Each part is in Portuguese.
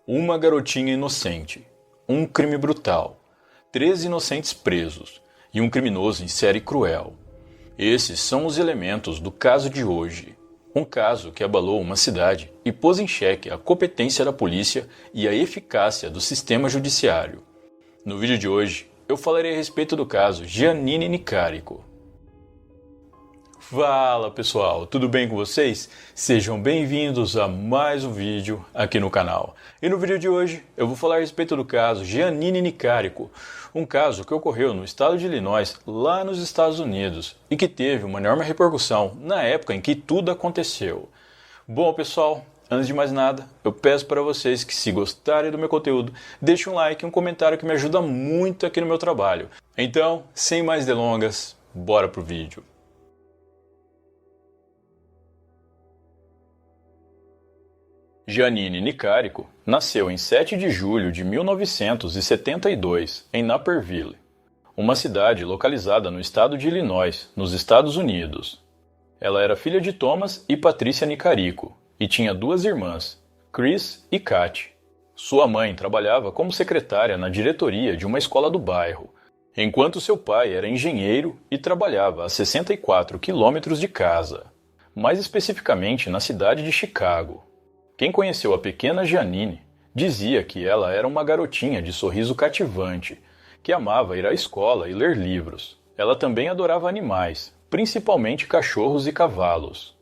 Uma garotinha inocente, um crime brutal, 13 inocentes presos e um criminoso em série cruel. Esses são os elementos do caso de hoje. Um caso que abalou uma cidade e pôs em xeque a competência da polícia e a eficácia do sistema judiciário. No vídeo de hoje, eu falarei a respeito do caso Giannini Nicarico. Fala pessoal, tudo bem com vocês? Sejam bem-vindos a mais um vídeo aqui no canal. E no vídeo de hoje eu vou falar a respeito do caso Giannini Nicarico, um caso que ocorreu no estado de Illinois, lá nos Estados Unidos, e que teve uma enorme repercussão na época em que tudo aconteceu. Bom pessoal, antes de mais nada, eu peço para vocês que, se gostarem do meu conteúdo, deixem um like e um comentário que me ajuda muito aqui no meu trabalho. Então, sem mais delongas, bora pro vídeo. Giannini Nicarico nasceu em 7 de julho de 1972 em Naperville, uma cidade localizada no estado de Illinois, nos Estados Unidos. Ela era filha de Thomas e Patricia Nicarico e tinha duas irmãs, Chris e Kate. Sua mãe trabalhava como secretária na diretoria de uma escola do bairro, enquanto seu pai era engenheiro e trabalhava a 64 quilômetros de casa, mais especificamente na cidade de Chicago. Quem conheceu a pequena Giannini dizia que ela era uma garotinha de sorriso cativante, que amava ir à escola e ler livros. Ela também adorava animais, principalmente cachorros e cavalos.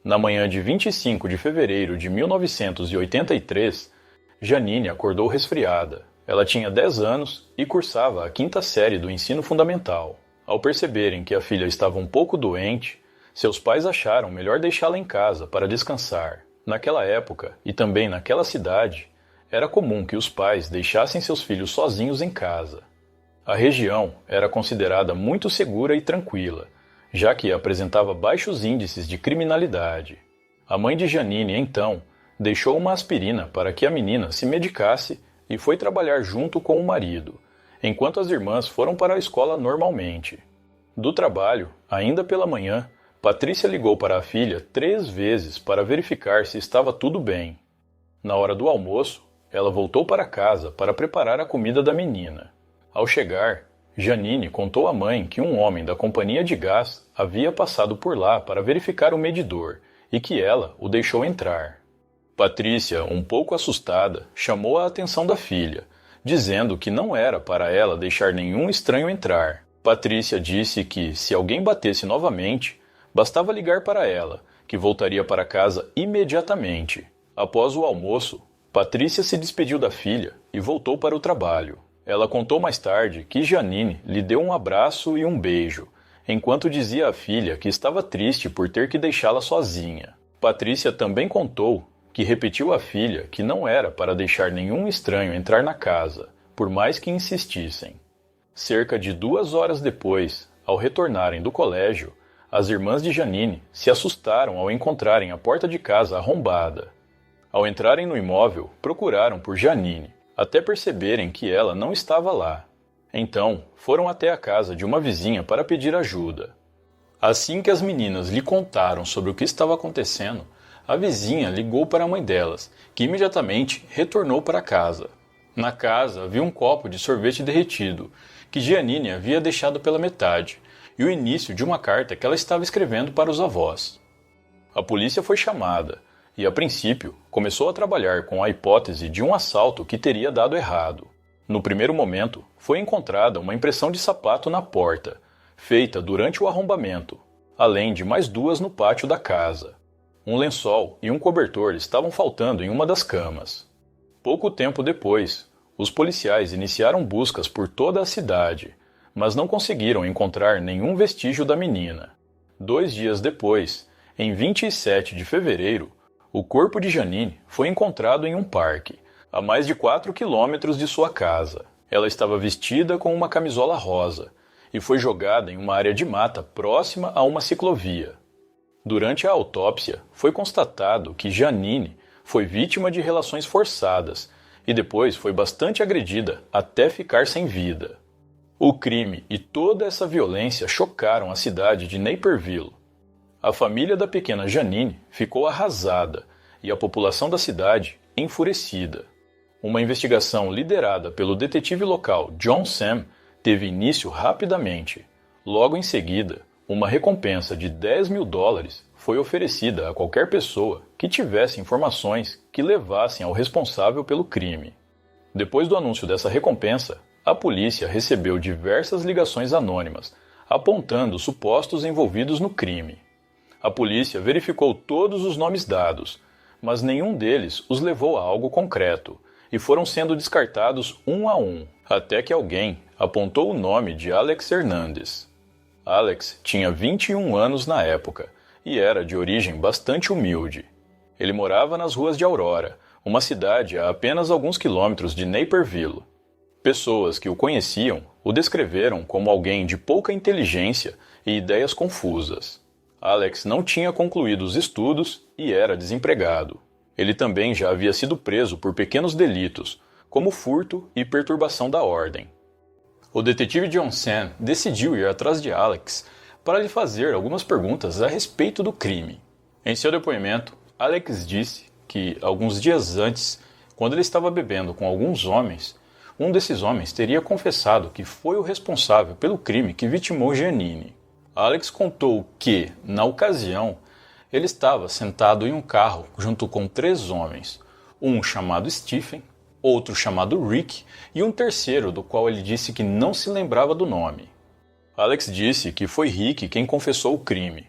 Na manhã de 25 de fevereiro de 1983, Giannini acordou resfriada. Ela tinha 10 anos e cursava a 5ª série do ensino fundamental. Ao perceberem que a filha estava um pouco doente, seus pais acharam melhor deixá-la em casa para descansar. Naquela época, e também naquela cidade, era comum que os pais deixassem seus filhos sozinhos em casa. A região era considerada muito segura e tranquila, já que apresentava baixos índices de criminalidade. A mãe de Giannini, então, deixou uma aspirina para que a menina se medicasse e foi trabalhar junto com o marido, enquanto as irmãs foram para a escola normalmente. Do trabalho, ainda pela manhã, Patrícia ligou para a filha 3 vezes para verificar se estava tudo bem. Na hora do almoço, ela voltou para casa para preparar a comida da menina. Ao chegar, Giannini contou à mãe que um homem da companhia de gás havia passado por lá para verificar o medidor e que ela o deixou entrar. Patrícia, um pouco assustada, chamou a atenção da filha, dizendo que não era para ela deixar nenhum estranho entrar. Patrícia disse que, se alguém batesse novamente, bastava ligar para ela, que voltaria para casa imediatamente. Após o almoço, Patrícia se despediu da filha e voltou para o trabalho. Ela contou mais tarde que Giannini lhe deu um abraço e um beijo, enquanto dizia à filha que estava triste por ter que deixá-la sozinha. Patrícia também contou que repetiu à filha que não era para deixar nenhum estranho entrar na casa, por mais que insistissem. Cerca de 2 horas depois, ao retornarem do colégio, as irmãs de Giannini se assustaram ao encontrarem a porta de casa arrombada. Ao entrarem no imóvel, procuraram por Giannini, até perceberem que ela não estava lá. Então, foram até a casa de uma vizinha para pedir ajuda. Assim que as meninas lhe contaram sobre o que estava acontecendo, a vizinha ligou para a mãe delas, que imediatamente retornou para casa. Na casa havia um copo de sorvete derretido, que Giannini havia deixado pela metade, e o início de uma carta que ela estava escrevendo para os avós. A polícia foi chamada e, a princípio, começou a trabalhar com a hipótese de um assalto que teria dado errado. No primeiro momento, foi encontrada uma impressão de sapato na porta, feita durante o arrombamento, além de mais 2 no pátio da casa. Um lençol e um cobertor estavam faltando em uma das camas. Pouco tempo depois, os policiais iniciaram buscas por toda a cidade, mas não conseguiram encontrar nenhum vestígio da menina. 2 dias depois, em 27 de fevereiro, o corpo de Giannini foi encontrado em um parque, a mais de 4 quilômetros de sua casa. Ela estava vestida com uma camisola rosa e foi jogada em uma área de mata próxima a uma ciclovia. Durante a autópsia, foi constatado que Giannini foi vítima de relações forçadas e depois foi bastante agredida até ficar sem vida. O crime e toda essa violência chocaram a cidade de Naperville. A família da pequena Giannini ficou arrasada e a população da cidade enfurecida. Uma investigação liderada pelo detetive local John Sam teve início rapidamente. Logo em seguida, uma recompensa de $10.000 foi oferecida a qualquer pessoa que tivesse informações que levassem ao responsável pelo crime. Depois do anúncio dessa recompensa, a polícia recebeu diversas ligações anônimas, apontando supostos envolvidos no crime. A polícia verificou todos os nomes dados, mas nenhum deles os levou a algo concreto, e foram sendo descartados um a um, até que alguém apontou o nome de Alex Hernandez. Alex tinha 21 anos na época e era de origem bastante humilde. Ele morava nas ruas de Aurora, uma cidade a apenas alguns quilômetros de Naperville. Pessoas que o conheciam o descreveram como alguém de pouca inteligência e ideias confusas. Alex não tinha concluído os estudos e era desempregado. Ele também já havia sido preso por pequenos delitos, como furto e perturbação da ordem. O detetive John Sam decidiu ir atrás de Alex para lhe fazer algumas perguntas a respeito do crime. Em seu depoimento, Alex disse que, alguns dias antes, quando ele estava bebendo com alguns homens, um desses homens teria confessado que foi o responsável pelo crime que vitimou Giannini. Alex contou que, na ocasião, ele estava sentado em um carro junto com 3 homens, um chamado Stephen, outro chamado Rick e um terceiro do qual ele disse que não se lembrava do nome. Alex disse que foi Rick quem confessou o crime.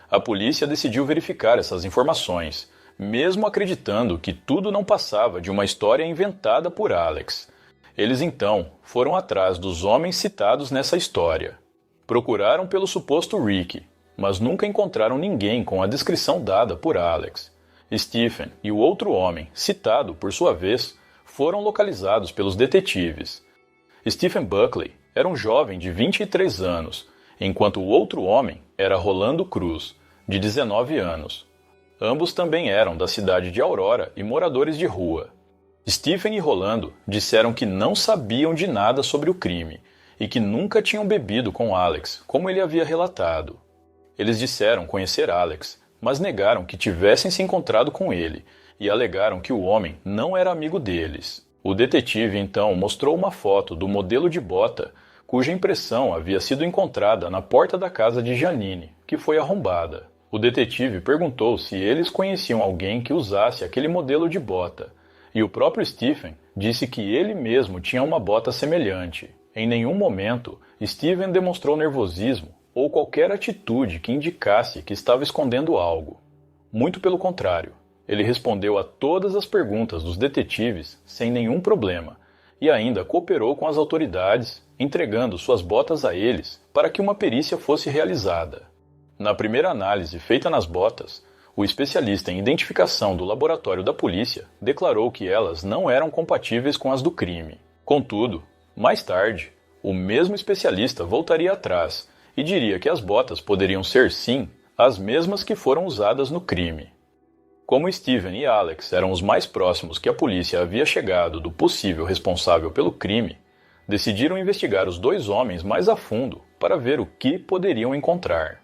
A polícia decidiu verificar essas informações, mesmo acreditando que tudo não passava de uma história inventada por Alex. Eles então foram atrás dos homens citados nessa história. Procuraram pelo suposto Rick, mas nunca encontraram ninguém com a descrição dada por Alex. Stephen e o outro homem, citado por sua vez, foram localizados pelos detetives. Stephen Buckley era um jovem de 23 anos, enquanto o outro homem era Rolando Cruz, de 19 anos. Ambos também eram da cidade de Aurora e moradores de rua. Stephen e Rolando disseram que não sabiam de nada sobre o crime e que nunca tinham bebido com Alex, como ele havia relatado. Eles disseram conhecer Alex, mas negaram que tivessem se encontrado com ele e alegaram que o homem não era amigo deles. O detetive então mostrou uma foto do modelo de bota cuja impressão havia sido encontrada na porta da casa de Giannini, que foi arrombada. O detetive perguntou se eles conheciam alguém que usasse aquele modelo de bota, e o próprio Stephen disse que ele mesmo tinha uma bota semelhante. Em nenhum momento, Stephen demonstrou nervosismo ou qualquer atitude que indicasse que estava escondendo algo. Muito pelo contrário, ele respondeu a todas as perguntas dos detetives sem nenhum problema e ainda cooperou com as autoridades, entregando suas botas a eles para que uma perícia fosse realizada. Na primeira análise feita nas botas, o especialista em identificação do laboratório da polícia declarou que elas não eram compatíveis com as do crime. Contudo, mais tarde, o mesmo especialista voltaria atrás e diria que as botas poderiam ser, sim, as mesmas que foram usadas no crime. Como Stephen e Alex eram os mais próximos que a polícia havia chegado do possível responsável pelo crime, decidiram investigar os 2 homens mais a fundo para ver o que poderiam encontrar.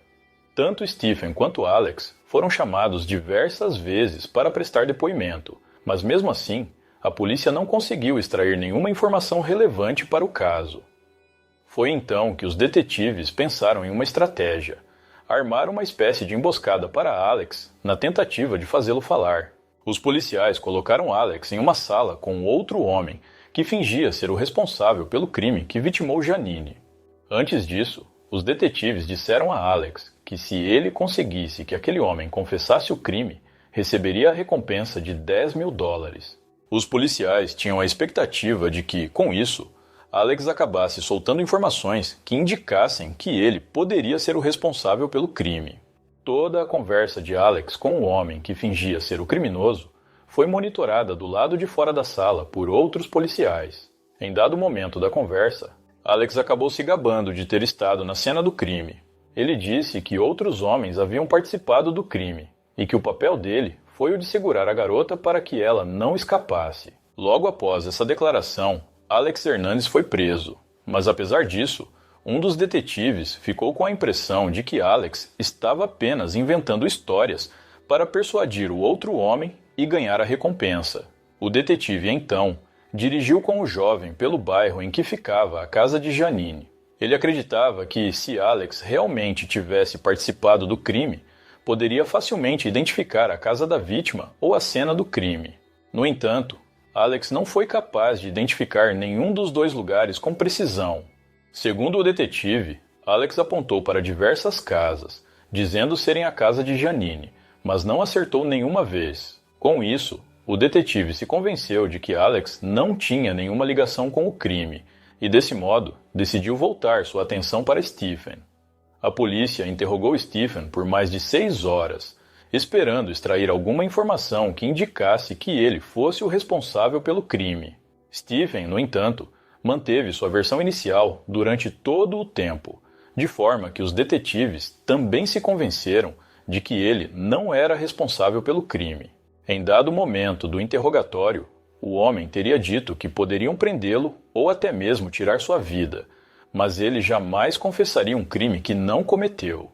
Tanto Stephen quanto Alex foram chamados diversas vezes para prestar depoimento, mas mesmo assim, a polícia não conseguiu extrair nenhuma informação relevante para o caso. Foi então que os detetives pensaram em uma estratégia: armar uma espécie de emboscada para Alex na tentativa de fazê-lo falar. Os policiais colocaram Alex em uma sala com outro homem que fingia ser o responsável pelo crime que vitimou Giannini. Antes disso, os detetives disseram a Alex que se ele conseguisse que aquele homem confessasse o crime, receberia a recompensa de $10.000. Os policiais tinham a expectativa de que, com isso, Alex acabasse soltando informações que indicassem que ele poderia ser o responsável pelo crime. Toda a conversa de Alex com o homem que fingia ser o criminoso foi monitorada do lado de fora da sala por outros policiais. Em dado momento da conversa, Alex acabou se gabando de ter estado na cena do crime. Ele disse que outros homens haviam participado do crime e que o papel dele foi o de segurar a garota para que ela não escapasse. Logo após essa declaração, Alex Hernandez foi preso, mas apesar disso, um dos detetives ficou com a impressão de que Alex estava apenas inventando histórias para persuadir o outro homem e ganhar a recompensa. O detetive, então, dirigiu com o jovem pelo bairro em que ficava a casa de Janine. Ele acreditava que, se Alex realmente tivesse participado do crime, poderia facilmente identificar a casa da vítima ou a cena do crime. No entanto, Alex não foi capaz de identificar nenhum dos dois lugares com precisão. Segundo o detetive, Alex apontou para diversas casas, dizendo serem a casa de Janine, mas não acertou nenhuma vez. Com isso, o detetive se convenceu de que Alex não tinha nenhuma ligação com o crime e, desse modo, decidiu voltar sua atenção para Stephen. A polícia interrogou Stephen por mais de 6 horas, esperando extrair alguma informação que indicasse que ele fosse o responsável pelo crime. Stephen, no entanto, manteve sua versão inicial durante todo o tempo, de forma que os detetives também se convenceram de que ele não era responsável pelo crime. Em dado momento do interrogatório, o homem teria dito que poderiam prendê-lo ou até mesmo tirar sua vida, mas ele jamais confessaria um crime que não cometeu.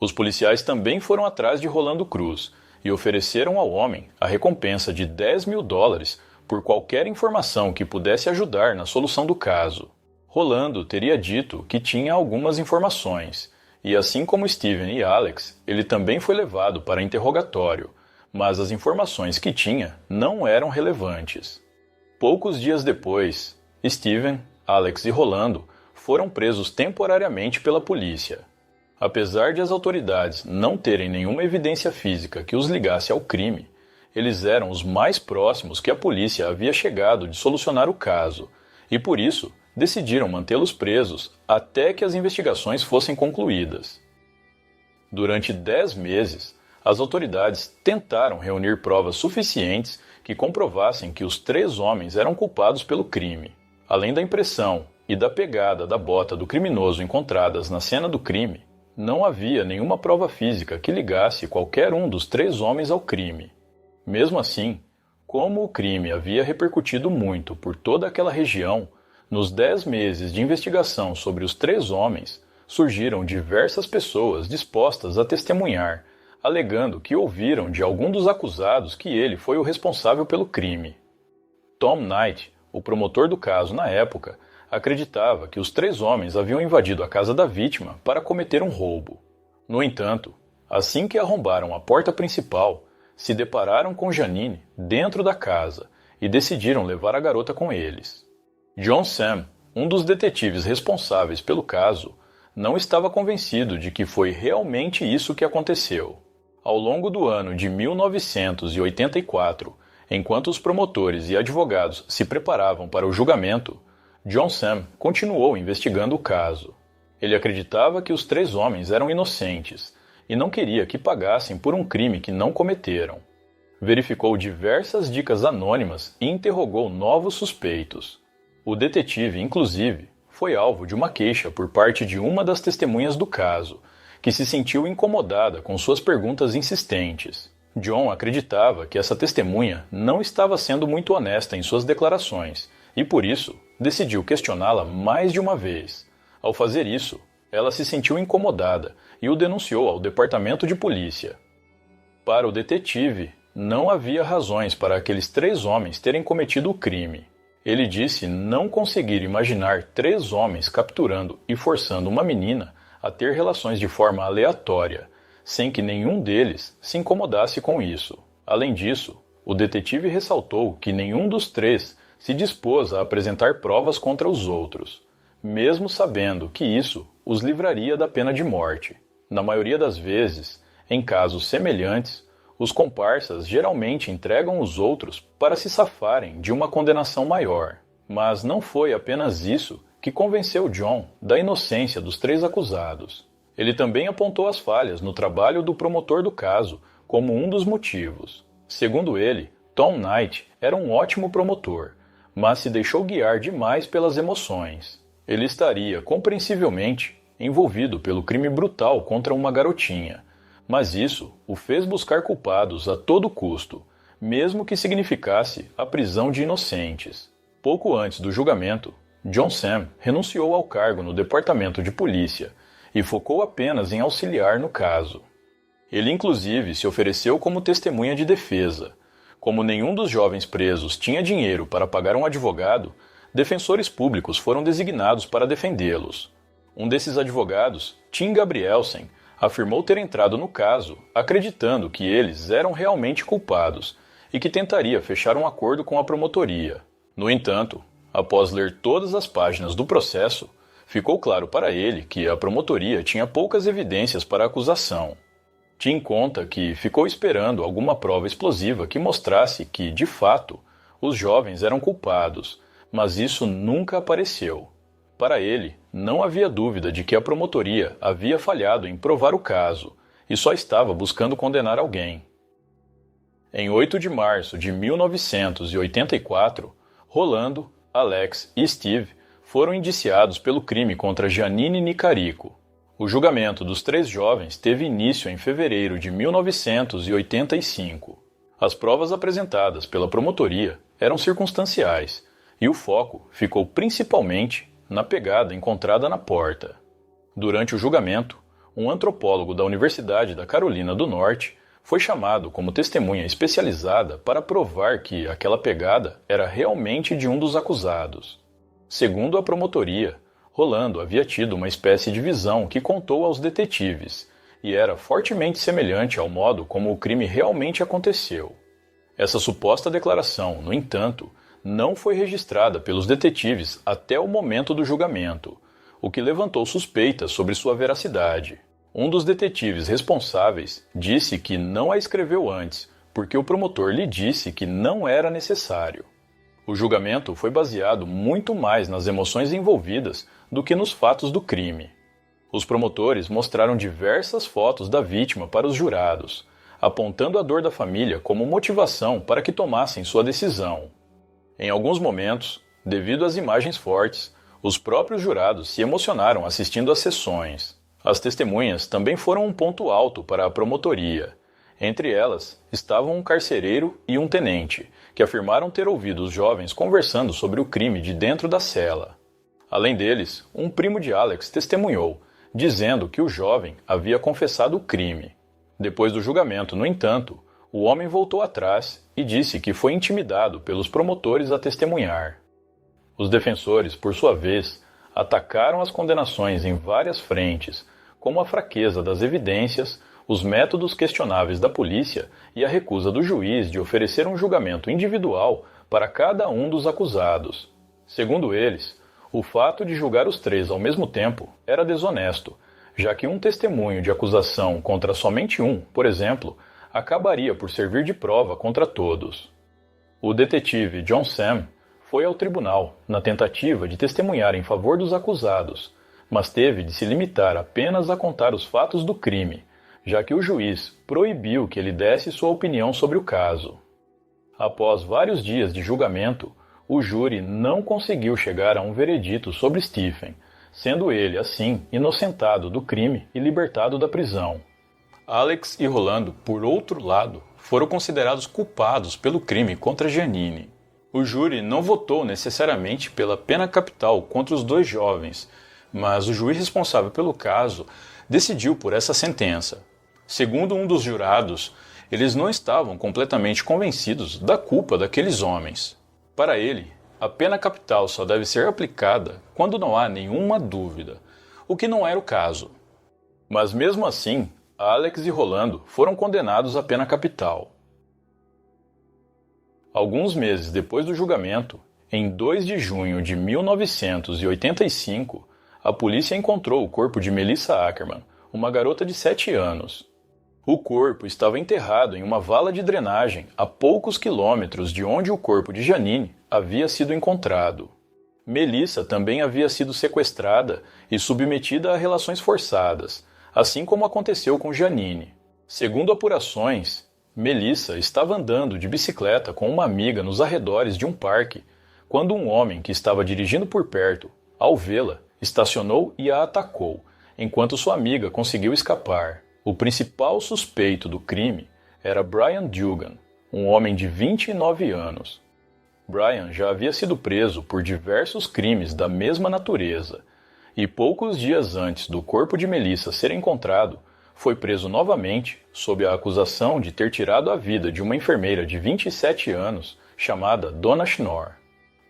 Os policiais também foram atrás de Rolando Cruz e ofereceram ao homem a recompensa de $10.000 por qualquer informação que pudesse ajudar na solução do caso. Rolando teria dito que tinha algumas informações, e assim como Steven e Alex, ele também foi levado para interrogatório, mas as informações que tinha não eram relevantes. Poucos dias depois, Steven, Alex e Rolando foram presos temporariamente pela polícia. Apesar de as autoridades não terem nenhuma evidência física que os ligasse ao crime, eles eram os mais próximos que a polícia havia chegado de solucionar o caso, e por isso decidiram mantê-los presos até que as investigações fossem concluídas. Durante 10 meses, as autoridades tentaram reunir provas suficientes que comprovassem que os 3 homens eram culpados pelo crime. Além da impressão e da pegada da bota do criminoso encontradas na cena do crime, não havia nenhuma prova física que ligasse qualquer um dos 3 homens ao crime. Mesmo assim, como o crime havia repercutido muito por toda aquela região, nos 10 meses de investigação sobre os 3 homens, surgiram diversas pessoas dispostas a testemunhar, alegando que ouviram de algum dos acusados que ele foi o responsável pelo crime. Tom Knight, o promotor do caso na época, acreditava que os 3 homens haviam invadido a casa da vítima para cometer um roubo. No entanto, assim que arrombaram a porta principal, se depararam com Janine dentro da casa e decidiram levar a garota com eles. John Sam, um dos detetives responsáveis pelo caso, não estava convencido de que foi realmente isso que aconteceu. Ao longo do ano de 1984, enquanto os promotores e advogados se preparavam para o julgamento, John Sam continuou investigando o caso. Ele acreditava que os 3 homens eram inocentes e não queria que pagassem por um crime que não cometeram. Verificou diversas dicas anônimas e interrogou novos suspeitos. O detetive, inclusive, foi alvo de uma queixa por parte de uma das testemunhas do caso, que se sentiu incomodada com suas perguntas insistentes. John acreditava que essa testemunha não estava sendo muito honesta em suas declarações e, por isso, decidiu questioná-la mais de uma vez. Ao fazer isso, ela se sentiu incomodada e o denunciou ao departamento de polícia. Para o detetive, não havia razões para aqueles 3 homens terem cometido o crime. Ele disse não conseguir imaginar 3 homens capturando e forçando uma menina a ter relações de forma aleatória, sem que nenhum deles se incomodasse com isso. Além disso, o detetive ressaltou que nenhum dos 3 se dispôs a apresentar provas contra os outros, mesmo sabendo que isso os livraria da pena de morte. Na maioria das vezes, em casos semelhantes, os comparsas geralmente entregam os outros para se safarem de uma condenação maior. Mas não foi apenas isso que convenceu John da inocência dos 3 acusados. Ele também apontou as falhas no trabalho do promotor do caso como um dos motivos. Segundo ele, Tom Knight era um ótimo promotor, mas se deixou guiar demais pelas emoções. Ele estaria, compreensivelmente, envolvido pelo crime brutal contra uma garotinha, mas isso o fez buscar culpados a todo custo, mesmo que significasse a prisão de inocentes. Pouco antes do julgamento, John Sam renunciou ao cargo no departamento de polícia e focou apenas em auxiliar no caso. Ele inclusive se ofereceu como testemunha de defesa, Como nenhum dos jovens presos tinha dinheiro para pagar um advogado, defensores públicos foram designados para defendê-los. Um desses advogados, Tim Gabrielsen, afirmou ter entrado no caso acreditando que eles eram realmente culpados e que tentaria fechar um acordo com a promotoria. No entanto, após ler todas as páginas do processo, ficou claro para ele que a promotoria tinha poucas evidências para a acusação. Tim conta que ficou esperando alguma prova explosiva que mostrasse que, de fato, os jovens eram culpados, mas isso nunca apareceu. Para ele, não havia dúvida de que a promotoria havia falhado em provar o caso e só estava buscando condenar alguém. Em 8 de março de 1984, Rolando, Alex e Steve foram indiciados pelo crime contra Janine Nicarico. O julgamento dos 3 jovens teve início em fevereiro de 1985. As provas apresentadas pela promotoria eram circunstanciais e o foco ficou principalmente na pegada encontrada na porta. Durante o julgamento, um antropólogo da Universidade da Carolina do Norte foi chamado como testemunha especializada para provar que aquela pegada era realmente de um dos acusados. Segundo a promotoria, Rolando havia tido uma espécie de visão que contou aos detetives, e era fortemente semelhante ao modo como o crime realmente aconteceu. Essa suposta declaração, no entanto, não foi registrada pelos detetives até o momento do julgamento, o que levantou suspeitas sobre sua veracidade. Um dos detetives responsáveis disse que não a escreveu antes, porque o promotor lhe disse que não era necessário. O julgamento foi baseado muito mais nas emoções envolvidas do que nos fatos do crime. Os promotores mostraram diversas fotos da vítima para os jurados, apontando a dor da família como motivação para que tomassem sua decisão. Em alguns momentos, devido às imagens fortes, os próprios jurados se emocionaram assistindo às sessões. As testemunhas também foram um ponto alto para a promotoria. Entre elas, estavam um carcereiro e um tenente, que afirmaram ter ouvido os jovens conversando sobre o crime de dentro da cela. Além deles, um primo de Alex testemunhou, dizendo que o jovem havia confessado o crime. Depois do julgamento, no entanto, o homem voltou atrás e disse que foi intimidado pelos promotores a testemunhar. Os defensores, por sua vez, atacaram as condenações em várias frentes, como a fraqueza das evidências, os métodos questionáveis da polícia e a recusa do juiz de oferecer um julgamento individual para cada um dos acusados. Segundo eles, o fato de julgar os 3 ao mesmo tempo era desonesto, já que um testemunho de acusação contra somente um, por exemplo, acabaria por servir de prova contra todos. O detetive John Sam foi ao tribunal na tentativa de testemunhar em favor dos acusados, mas teve de se limitar apenas a contar os fatos do crime, já que o juiz proibiu que ele desse sua opinião sobre o caso. Após vários dias de julgamento, o júri não conseguiu chegar a um veredito sobre Stephen, sendo ele, assim, inocentado do crime e libertado da prisão. Alex e Rolando, por outro lado, foram considerados culpados pelo crime contra Janine. O júri não votou necessariamente pela pena capital contra os 2 jovens, mas o juiz responsável pelo caso decidiu por essa sentença. Segundo um dos jurados, eles não estavam completamente convencidos da culpa daqueles homens. Para ele, a pena capital só deve ser aplicada quando não há nenhuma dúvida, o que não era o caso. Mas mesmo assim, Alex e Rolando foram condenados à pena capital. Alguns meses depois do julgamento, em 2 de junho de 1985, a polícia encontrou o corpo de Melissa Ackerman, uma garota de 7 anos. O corpo estava enterrado em uma vala de drenagem a poucos quilômetros de onde o corpo de Janine havia sido encontrado. Melissa também havia sido sequestrada e submetida a relações forçadas, assim como aconteceu com Janine. Segundo apurações, Melissa estava andando de bicicleta com uma amiga nos arredores de um parque, quando um homem que estava dirigindo por perto, ao vê-la, estacionou e a atacou, enquanto sua amiga conseguiu escapar. O principal suspeito do crime era Brian Dugan, um homem de 29 anos. Brian já havia sido preso por diversos crimes da mesma natureza, e poucos dias antes do corpo de Melissa ser encontrado, foi preso novamente sob a acusação de ter tirado a vida de uma enfermeira de 27 anos chamada Donna Schnorr.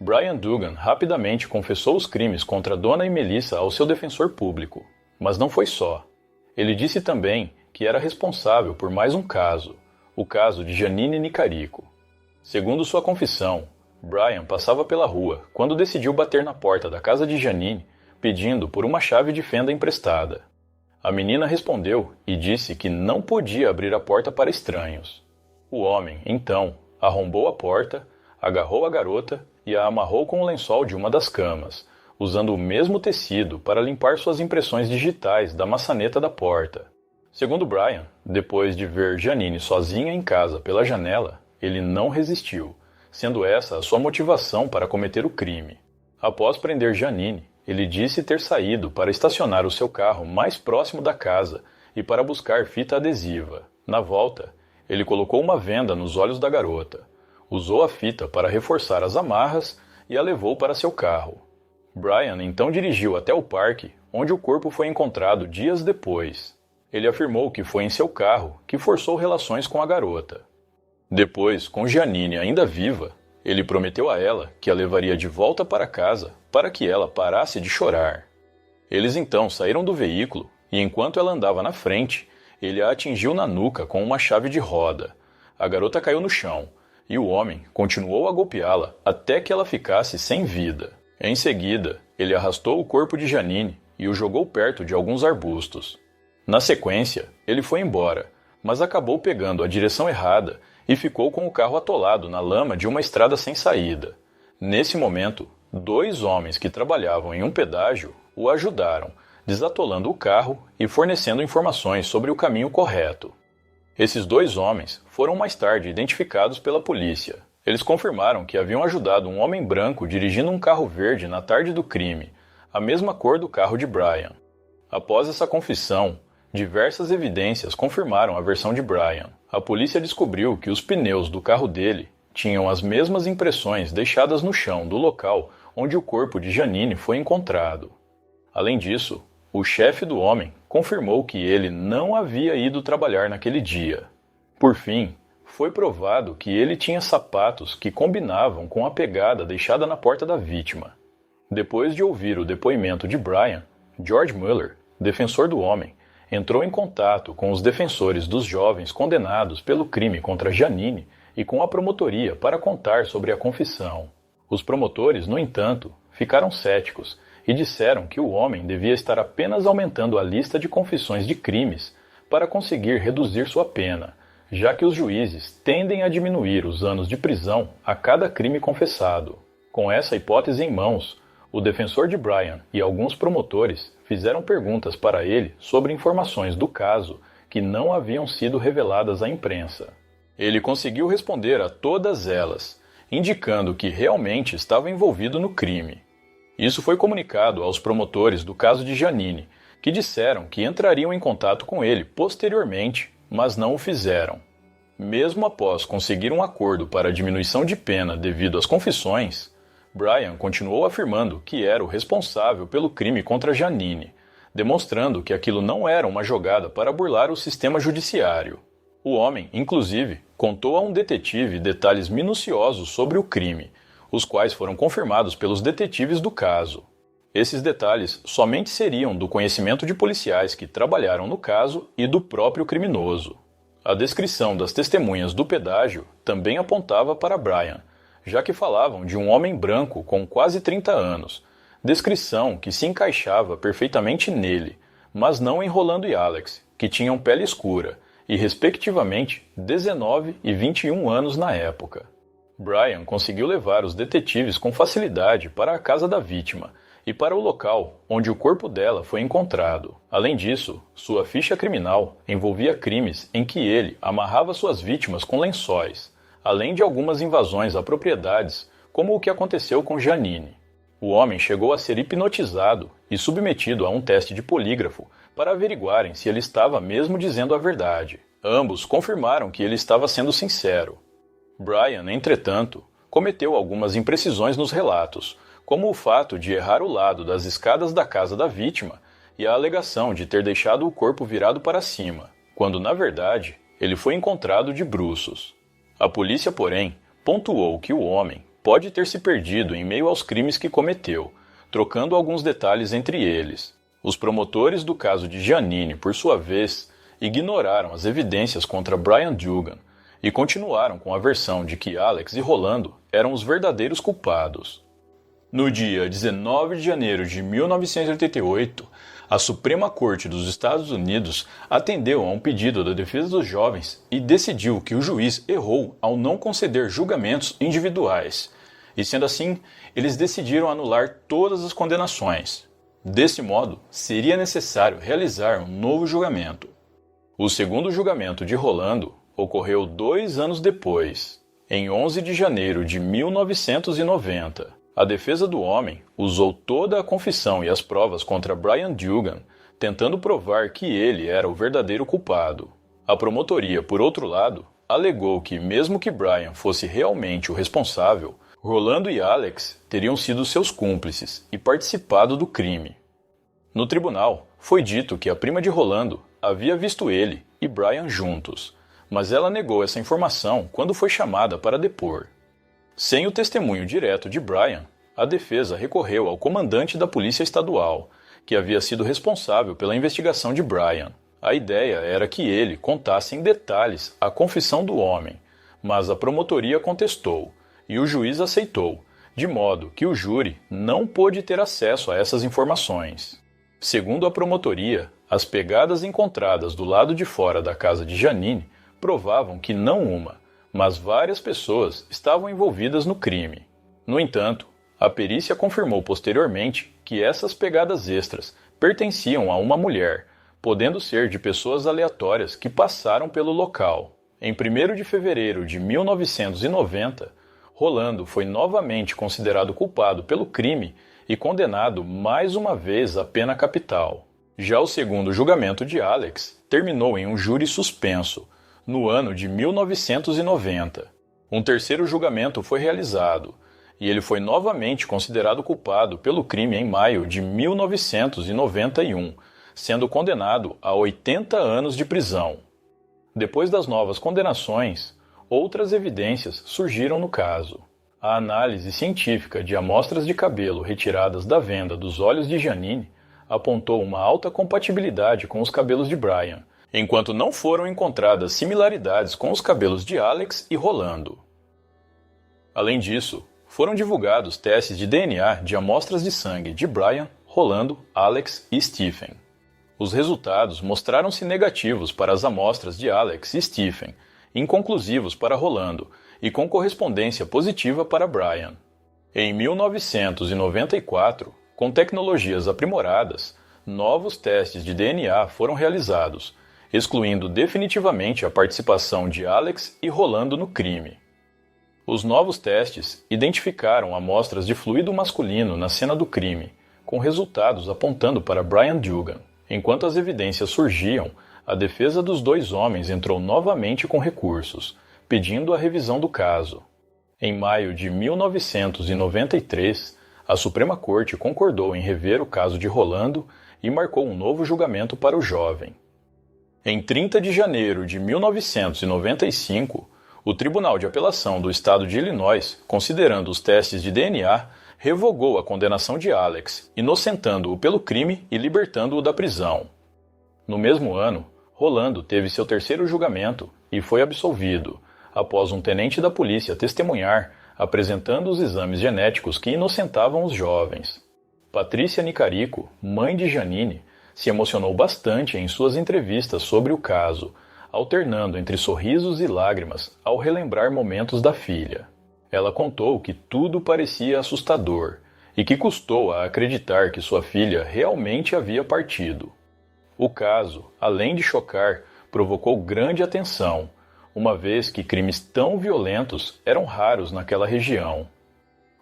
Brian Dugan rapidamente confessou os crimes contra Donna e Melissa ao seu defensor público, mas não foi só. Ele disse também que era responsável por mais um caso, o caso de Janine Nicarico. Segundo sua confissão, Brian passava pela rua quando decidiu bater na porta da casa de Janine pedindo por uma chave de fenda emprestada. A menina respondeu e disse que não podia abrir a porta para estranhos. O homem, então, arrombou a porta, agarrou a garota e a amarrou com o lençol de uma das camas, usando o mesmo tecido para limpar suas impressões digitais da maçaneta da porta. Segundo Brian, depois de ver Janine sozinha em casa pela janela, ele não resistiu, sendo essa a sua motivação para cometer o crime. Após prender Janine, ele disse ter saído para estacionar o seu carro mais próximo da casa e para buscar fita adesiva. Na volta, ele colocou uma venda nos olhos da garota, usou a fita para reforçar as amarras e a levou para seu carro. Brian então dirigiu até o parque, onde o corpo foi encontrado dias depois. Ele afirmou que foi em seu carro que forçou relações com a garota. Depois, com Janine ainda viva, ele prometeu a ela que a levaria de volta para casa para que ela parasse de chorar. Eles então saíram do veículo e, enquanto ela andava na frente, ele a atingiu na nuca com uma chave de roda. A garota caiu no chão e o homem continuou a golpeá-la até que ela ficasse sem vida. Em seguida, ele arrastou o corpo de Janine e o jogou perto de alguns arbustos. Na sequência, ele foi embora, mas acabou pegando a direção errada e ficou com o carro atolado na lama de uma estrada sem saída. Nesse momento, 2 homens que trabalhavam em um pedágio o ajudaram, desatolando o carro e fornecendo informações sobre o caminho correto. Esses 2 homens foram mais tarde identificados pela polícia. Eles confirmaram que haviam ajudado um homem branco dirigindo um carro verde na tarde do crime, a mesma cor do carro de Brian. Após essa confissão, diversas evidências confirmaram a versão de Brian. A polícia descobriu que os pneus do carro dele tinham as mesmas impressões deixadas no chão do local onde o corpo de Janine foi encontrado. Além disso, o chefe do homem confirmou que ele não havia ido trabalhar naquele dia. Por fim, foi provado que ele tinha sapatos que combinavam com a pegada deixada na porta da vítima. Depois de ouvir o depoimento de Brian, George Mueller, defensor do homem, entrou em contato com os defensores dos jovens condenados pelo crime contra Janine e com a promotoria para contar sobre a confissão. Os promotores, no entanto, ficaram céticos e disseram que o homem devia estar apenas aumentando a lista de confissões de crimes para conseguir reduzir sua pena, já que os juízes tendem a diminuir os anos de prisão a cada crime confessado. Com essa hipótese em mãos, o defensor de Brian e alguns promotores fizeram perguntas para ele sobre informações do caso que não haviam sido reveladas à imprensa. Ele conseguiu responder a todas elas, indicando que realmente estava envolvido no crime. Isso foi comunicado aos promotores do caso de Janine, que disseram que entrariam em contato com ele posteriormente, mas não o fizeram. Mesmo após conseguir um acordo para a diminuição de pena devido às confissões, Brian continuou afirmando que era o responsável pelo crime contra Janine, demonstrando que aquilo não era uma jogada para burlar o sistema judiciário. O homem, inclusive, contou a um detetive detalhes minuciosos sobre o crime, os quais foram confirmados pelos detetives do caso. Esses detalhes somente seriam do conhecimento de policiais que trabalharam no caso e do próprio criminoso. A descrição das testemunhas do pedágio também apontava para Brian, já que falavam de um homem branco com quase 30 anos, descrição que se encaixava perfeitamente nele, mas não em Rolando e Alex, que tinham pele escura e, respectivamente, 19 e 21 anos na época. Brian conseguiu levar os detetives com facilidade para a casa da vítima e para o local onde o corpo dela foi encontrado. Além disso, sua ficha criminal envolvia crimes em que ele amarrava suas vítimas com lençóis, além de algumas invasões a propriedades, como o que aconteceu com Janine. O homem chegou a ser hipnotizado e submetido a um teste de polígrafo para averiguarem se ele estava mesmo dizendo a verdade. Ambos confirmaram que ele estava sendo sincero. Brian, entretanto, cometeu algumas imprecisões nos relatos, como o fato de errar o lado das escadas da casa da vítima e a alegação de ter deixado o corpo virado para cima, quando na verdade ele foi encontrado de bruços. A polícia, porém, pontuou que o homem pode ter se perdido em meio aos crimes que cometeu, trocando alguns detalhes entre eles. Os promotores do caso de Janine, por sua vez, ignoraram as evidências contra Brian Dugan e continuaram com a versão de que Alex e Rolando eram os verdadeiros culpados. No dia 19 de janeiro de 1988, a Suprema Corte dos Estados Unidos atendeu a um pedido da defesa dos jovens e decidiu que o juiz errou ao não conceder julgamentos individuais. E sendo assim, eles decidiram anular todas as condenações. Desse modo, seria necessário realizar um novo julgamento. O segundo julgamento de Rolando ocorreu 2 anos depois, em 11 de janeiro de 1990. A defesa do homem usou toda a confissão e as provas contra Brian Dugan, tentando provar que ele era o verdadeiro culpado. A promotoria, por outro lado, alegou que, mesmo que Brian fosse realmente o responsável, Rolando e Alex teriam sido seus cúmplices e participado do crime. No tribunal, foi dito que a prima de Rolando havia visto ele e Brian juntos, mas ela negou essa informação quando foi chamada para depor. Sem o testemunho direto de Brian, a defesa recorreu ao comandante da Polícia Estadual, que havia sido responsável pela investigação de Brian. A ideia era que ele contasse em detalhes a confissão do homem, mas a promotoria contestou, e o juiz aceitou, de modo que o júri não pôde ter acesso a essas informações. Segundo a promotoria, as pegadas encontradas do lado de fora da casa de Janine provavam que não uma, mas várias pessoas estavam envolvidas no crime. No entanto, a perícia confirmou posteriormente que essas pegadas extras pertenciam a uma mulher, podendo ser de pessoas aleatórias que passaram pelo local. Em 1º de fevereiro de 1990, Rolando foi novamente considerado culpado pelo crime e condenado mais uma vez à pena capital. Já o segundo julgamento de Alex terminou em um júri suspenso, no ano de 1990. Um terceiro julgamento foi realizado, e ele foi novamente considerado culpado pelo crime em maio de 1991, sendo condenado a 80 anos de prisão. Depois das novas condenações, outras evidências surgiram no caso. A análise científica de amostras de cabelo retiradas da venda dos olhos de Janine apontou uma alta compatibilidade com os cabelos de Brian, enquanto não foram encontradas similaridades com os cabelos de Alex e Rolando. Além disso, foram divulgados testes de DNA de amostras de sangue de Brian, Rolando, Alex e Stephen. Os resultados mostraram-se negativos para as amostras de Alex e Stephen, inconclusivos para Rolando e com correspondência positiva para Brian. Em 1994, com tecnologias aprimoradas, novos testes de DNA foram realizados, excluindo definitivamente a participação de Alex e Rolando no crime. Os novos testes identificaram amostras de fluido masculino na cena do crime, com resultados apontando para Brian Dugan. Enquanto as evidências surgiam, a defesa dos 2 homens entrou novamente com recursos, pedindo a revisão do caso. Em maio de 1993, a Suprema Corte concordou em rever o caso de Rolando e marcou um novo julgamento para o jovem. Em 30 de janeiro de 1995, o Tribunal de Apelação do Estado de Illinois, considerando os testes de DNA, revogou a condenação de Alex, inocentando-o pelo crime e libertando-o da prisão. No mesmo ano, Rolando teve seu terceiro julgamento e foi absolvido, após um tenente da polícia testemunhar, apresentando os exames genéticos que inocentavam os jovens. Patrícia Nicarico, mãe de Janine, se emocionou bastante em suas entrevistas sobre o caso, alternando entre sorrisos e lágrimas ao relembrar momentos da filha. Ela contou que tudo parecia assustador e que custou a acreditar que sua filha realmente havia partido. O caso, além de chocar, provocou grande atenção, uma vez que crimes tão violentos eram raros naquela região.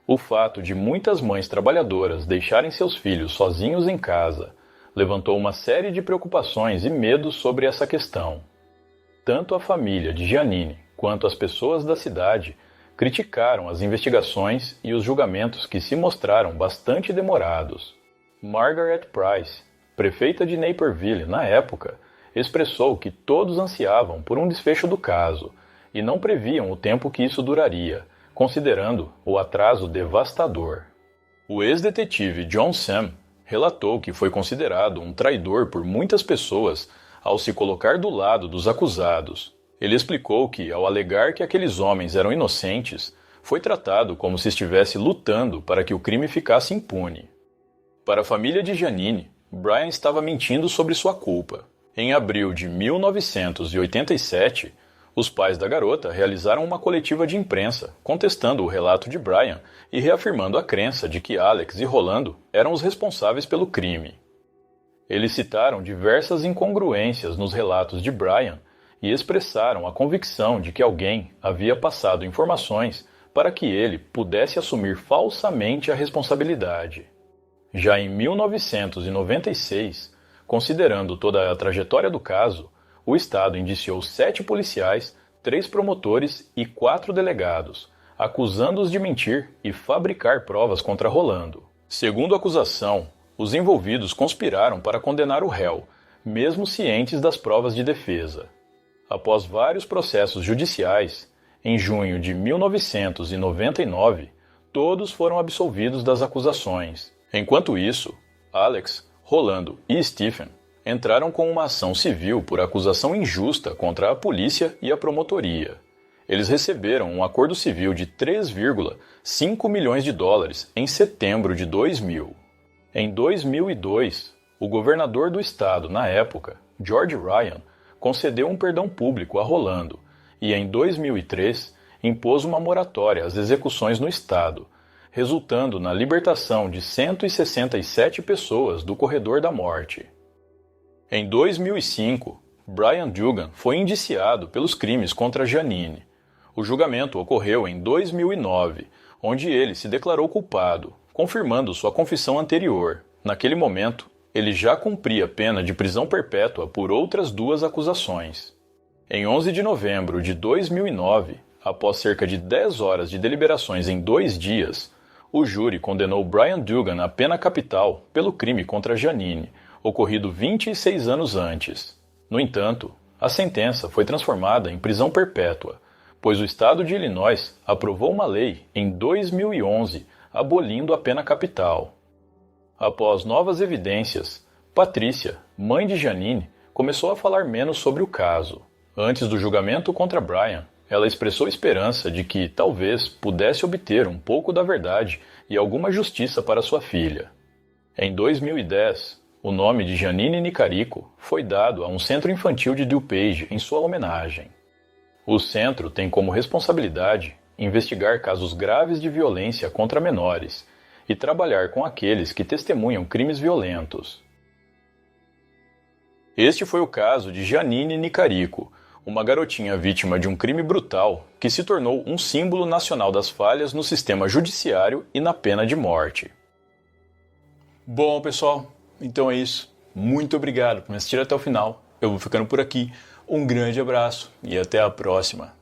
O fato de muitas mães trabalhadoras deixarem seus filhos sozinhos em casa levantou uma série de preocupações e medos sobre essa questão. Tanto a família de Janine quanto as pessoas da cidade criticaram as investigações e os julgamentos que se mostraram bastante demorados. Margaret Price, prefeita de Naperville na época, expressou que todos ansiavam por um desfecho do caso e não previam o tempo que isso duraria, considerando o atraso devastador. O ex-detetive John Sam relatou que foi considerado um traidor por muitas pessoas ao se colocar do lado dos acusados. Ele explicou que, ao alegar que aqueles homens eram inocentes, foi tratado como se estivesse lutando para que o crime ficasse impune. Para a família de Janine, Brian estava mentindo sobre sua culpa. Em abril de 1987, os pais da garota realizaram uma coletiva de imprensa, contestando o relato de Brian e reafirmando a crença de que Alex e Rolando eram os responsáveis pelo crime. Eles citaram diversas incongruências nos relatos de Brian e expressaram a convicção de que alguém havia passado informações para que ele pudesse assumir falsamente a responsabilidade. Já em 1996, considerando toda a trajetória do caso, o Estado indiciou 7 policiais, 3 promotores e 4 delegados, acusando-os de mentir e fabricar provas contra Rolando. Segundo a acusação, os envolvidos conspiraram para condenar o réu, mesmo cientes das provas de defesa. Após vários processos judiciais, em junho de 1999, todos foram absolvidos das acusações. Enquanto isso, Alex, Rolando e Stephen entraram com uma ação civil por acusação injusta contra a polícia e a promotoria. Eles receberam um acordo civil de 3,5 milhões de dólares em setembro de 2000. Em 2002, o governador do estado na época, George Ryan, concedeu um perdão público a Rolando e, em 2003, impôs uma moratória às execuções no estado, resultando na libertação de 167 pessoas do corredor da morte. Em 2005, Brian Dugan foi indiciado pelos crimes contra Janine. O julgamento ocorreu em 2009, onde ele se declarou culpado, confirmando sua confissão anterior. Naquele momento, ele já cumpria pena de prisão perpétua por outras 2 acusações. Em 11 de novembro de 2009, após cerca de 10 horas de deliberações em 2 dias, o júri condenou Brian Dugan à pena capital pelo crime contra Janine, ocorrido 26 anos antes. No entanto, a sentença foi transformada em prisão perpétua, pois o estado de Illinois aprovou uma lei em 2011 abolindo a pena capital. Após novas evidências, Patrícia, mãe de Janine, começou a falar menos sobre o caso. Antes do julgamento contra Brian, ela expressou esperança de que talvez pudesse obter um pouco da verdade e alguma justiça para sua filha. Em 2010, o nome de Janine Nicarico foi dado a um centro infantil de DuPage em sua homenagem. O centro tem como responsabilidade investigar casos graves de violência contra menores e trabalhar com aqueles que testemunham crimes violentos. Este foi o caso de Janine Nicarico, uma garotinha vítima de um crime brutal que se tornou um símbolo nacional das falhas no sistema judiciário e na pena de morte. Bom, pessoal, então é isso. Muito obrigado por me assistir até o final. Eu vou ficando por aqui. Um grande abraço e até a próxima.